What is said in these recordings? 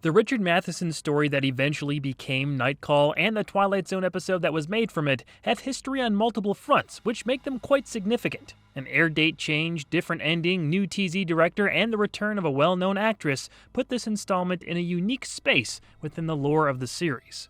The Richard Matheson story that eventually became Nightcall and the Twilight Zone episode that was made from it have history on multiple fronts, which make them quite significant. An air date change, different ending, new TZ director, and the return of a well-known actress put this installment in a unique space within the lore of the series.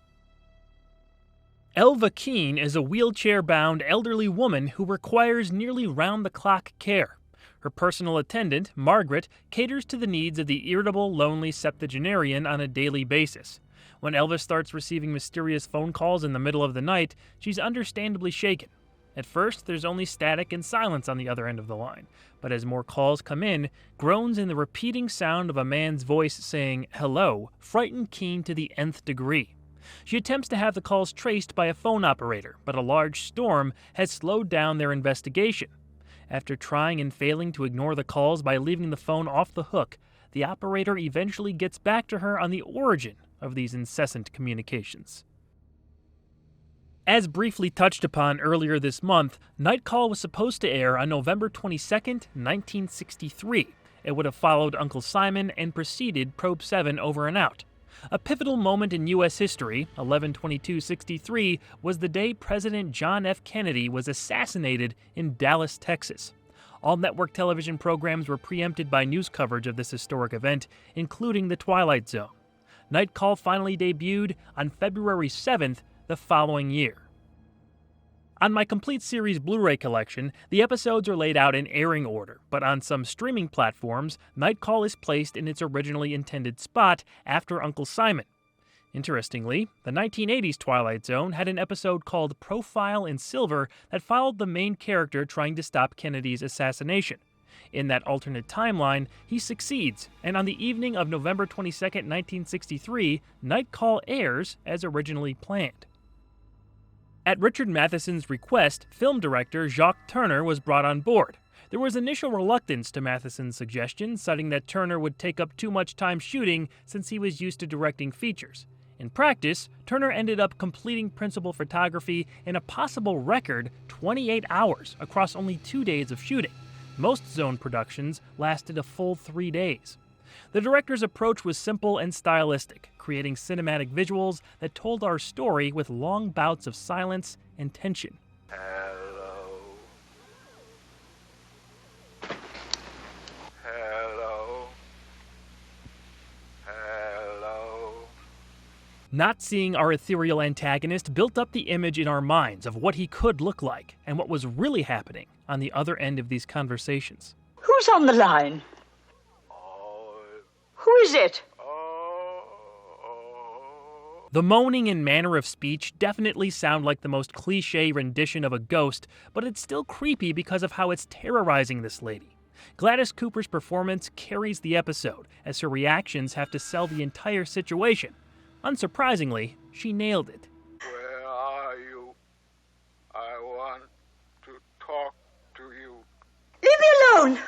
Elva Keene is a wheelchair-bound elderly woman who requires nearly round-the-clock care. Her personal attendant, Margaret, caters to the needs of the irritable, lonely septuagenarian on a daily basis. When Elva starts receiving mysterious phone calls in the middle of the night, she's understandably shaken. At first, there's only static and silence on the other end of the line, but as more calls come in, groans and the repeating sound of a man's voice saying, "hello," frighten Keene to the nth degree. She attempts to have the calls traced by a phone operator, but a large storm has slowed down their investigation. After trying and failing to ignore the calls by leaving the phone off the hook, the operator eventually gets back to her on the origin of these incessant communications. As briefly touched upon earlier this month, Nightcall was supposed to air on November 22, 1963. It would have followed Uncle Simon and preceded Probe 7 Over and Out. A pivotal moment in U.S. history, 11/22/63, was the day President John F. Kennedy was assassinated in Dallas, Texas. All network television programs were preempted by news coverage of this historic event, including The Twilight Zone. Nightcall finally debuted on February 7th the following year. On my complete series Blu-ray collection, the episodes are laid out in airing order, but on some streaming platforms, Nightcall is placed in its originally intended spot after Uncle Simon. Interestingly, the 1980s Twilight Zone had an episode called Profile in Silver that followed the main character trying to stop Kennedy's assassination. In that alternate timeline, he succeeds, and on the evening of November 22, 1963, Nightcall airs as originally planned. At Richard Matheson's request, film director Jacques Tourneur was brought on board. There was initial reluctance to Matheson's suggestion, citing that Tourneur would take up too much time shooting since he was used to directing features. In practice, Tourneur ended up completing principal photography in a possible record 28 hours across only 2 days of shooting. Most Zone productions lasted a full 3 days. The director's approach was simple and stylistic, creating cinematic visuals that told our story with long bouts of silence and tension. Hello. Hello. Hello. Not seeing our ethereal antagonist built up the image in our minds of what he could look like and what was really happening on the other end of these conversations. Who's on the line? Who is it? The moaning and manner of speech definitely sound like the most cliché rendition of a ghost, but it's still creepy because of how it's terrorizing this lady. Gladys Cooper's performance carries the episode, as her reactions have to sell the entire situation. Unsurprisingly, she nailed it. Where are you? I want to talk to you. Leave me alone!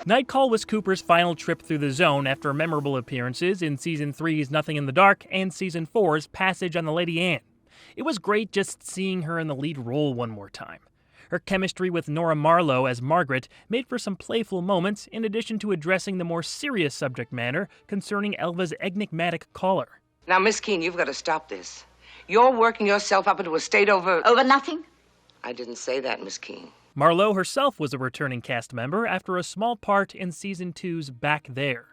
Nightcall was Cooper's final trip through the zone after memorable appearances in Season 3's Nothing in the Dark and Season 4's Passage on the Lady Anne. It was great just seeing her in the lead role one more time. Her chemistry with Nora Marlowe as Margaret made for some playful moments in addition to addressing the more serious subject matter concerning Elva's enigmatic caller. Now, Miss Keene, you've got to stop this. You're working yourself up into a state over... Over nothing? I didn't say that, Miss Keene. Marlowe herself was a returning cast member after a small part in Season 2's Back There.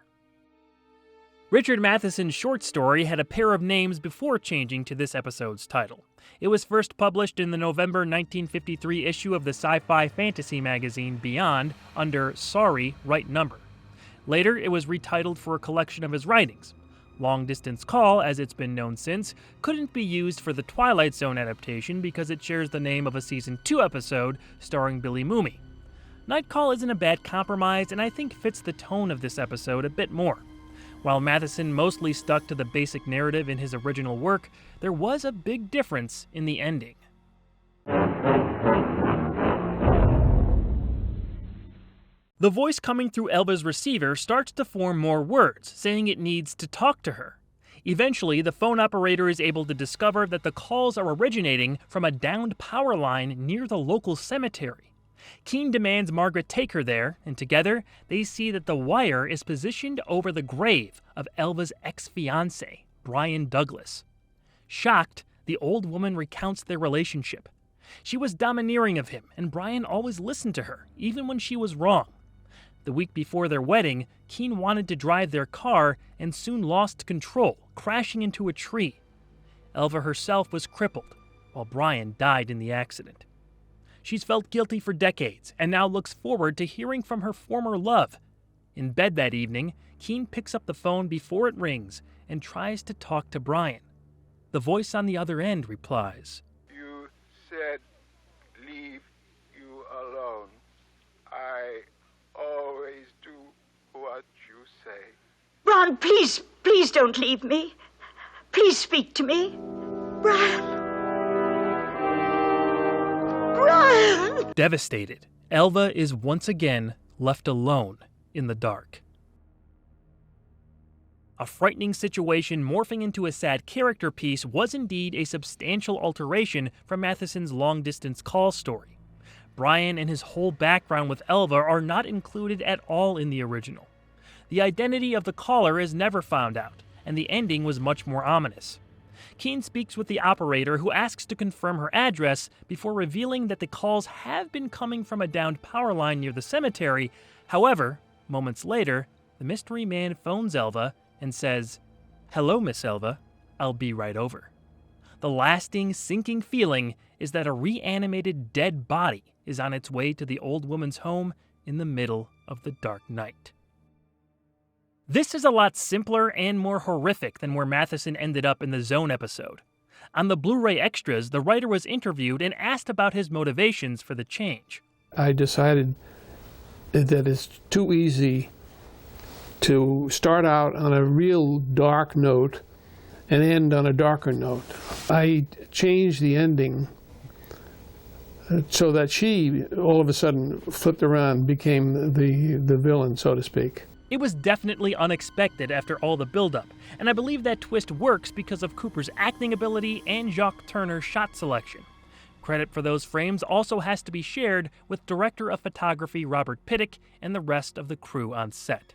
Richard Matheson's short story had a pair of names before changing to this episode's title. It was first published in the November 1953 issue of the sci-fi fantasy magazine Beyond under Sorry, Right Number. Later, it was retitled for a collection of his writings. Long Distance Call, as it's been known since, couldn't be used for the Twilight Zone adaptation because it shares the name of a Season 2 episode starring Billy Mooney. Nightcall isn't a bad compromise and I think fits the tone of this episode a bit more. While Matheson mostly stuck to the basic narrative in his original work, there was a big difference in the ending. The voice coming through Elva's receiver starts to form more words, saying it needs to talk to her. Eventually, the phone operator is able to discover that the calls are originating from a downed power line near the local cemetery. Keene demands Margaret take her there, and together they see that the wire is positioned over the grave of Elva's ex-fiancé, Brian Douglas. Shocked, the old woman recounts their relationship. She was domineering of him, and Brian always listened to her, even when she was wrong. The week before their wedding, Keene wanted to drive their car and soon lost control, crashing into a tree. Elva herself was crippled, while Brian died in the accident. She's felt guilty for decades and now looks forward to hearing from her former love. In bed that evening, Keene picks up the phone before it rings and tries to talk to Brian. The voice on the other end replies, You said leave you alone. I always do what you say. Ron, please, please don't leave me. Please speak to me. Brian. Brian! Devastated, Elva is once again left alone in the dark. A frightening situation morphing into a sad character piece was indeed a substantial alteration from Matheson's long-distance call story. Brian and his whole background with Elva are not included at all in the original. The identity of the caller is never found out, and the ending was much more ominous. Keene speaks with the operator, who asks to confirm her address before revealing that the calls have been coming from a downed power line near the cemetery. However, moments later, the mystery man phones Elva and says, "Hello, Miss Elva. I'll be right over." The lasting, sinking feeling is that a reanimated dead body is on its way to the old woman's home in the middle of the dark night. This is a lot simpler and more horrific than where Matheson ended up in the Zone episode. On the Blu-ray extras, the writer was interviewed and asked about his motivations for the change. I decided that it's too easy to start out on a real dark note and end on a darker note. I changed the ending so that she, all of a sudden, flipped around, became the villain, so to speak. It was definitely unexpected after all the buildup, and I believe that twist works because of Cooper's acting ability and Jacques Tourneur's shot selection. Credit for those frames also has to be shared with director of photography Robert Critic and the rest of the crew on set.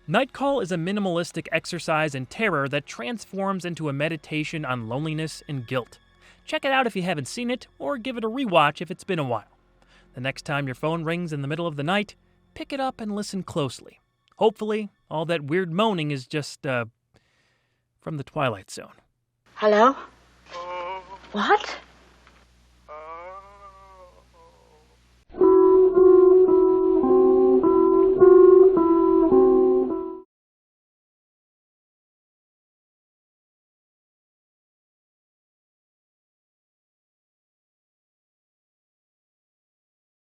Night Call is a minimalistic exercise in terror that transforms into a meditation on loneliness and guilt. Check it out if you haven't seen it, or give it a rewatch if it's been a while. The next time your phone rings in the middle of the night, pick it up and listen closely. Hopefully, all that weird moaning is just, from the Twilight Zone. Hello? Oh, What?